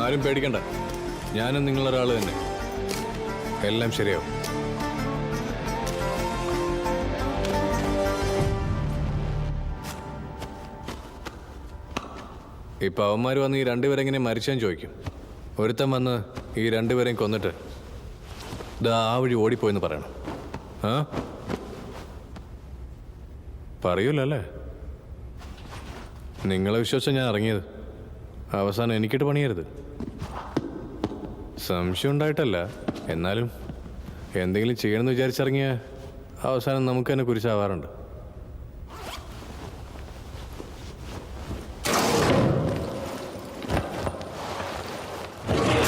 ആരും പേടിക്കണ്ട, ഞാനും നിങ്ങളൊരാൾ തന്നെ. എല്ലാം ശരിയാവും. ഇപ്പം അവന്മാർ വന്ന് ഈ രണ്ടുപേരെങ്ങനെ മരിച്ചെന്ന് ചോദിക്കും. ഒരുത്തൻ വന്ന് ഈ രണ്ടുപേരെയും കൊന്നിട്ട് ഇതാ ആ വഴി ഓടിപ്പോയെന്ന് പറയണം. ആ പറയൂലല്ലേ? നിങ്ങളെ വിശ്വസിച്ച് ഞാൻ ഇറങ്ങിയത്. അവസാനം എനിക്കിട്ട് പണിയരുത്. സംശയം ഉണ്ടായിട്ടല്ല, എന്നാലും എന്തെങ്കിലും ചെയ്യണമെന്ന് വിചാരിച്ചിറങ്ങിയ അവസാനം നമുക്ക് തന്നെ കുരിശാവാറുണ്ട്.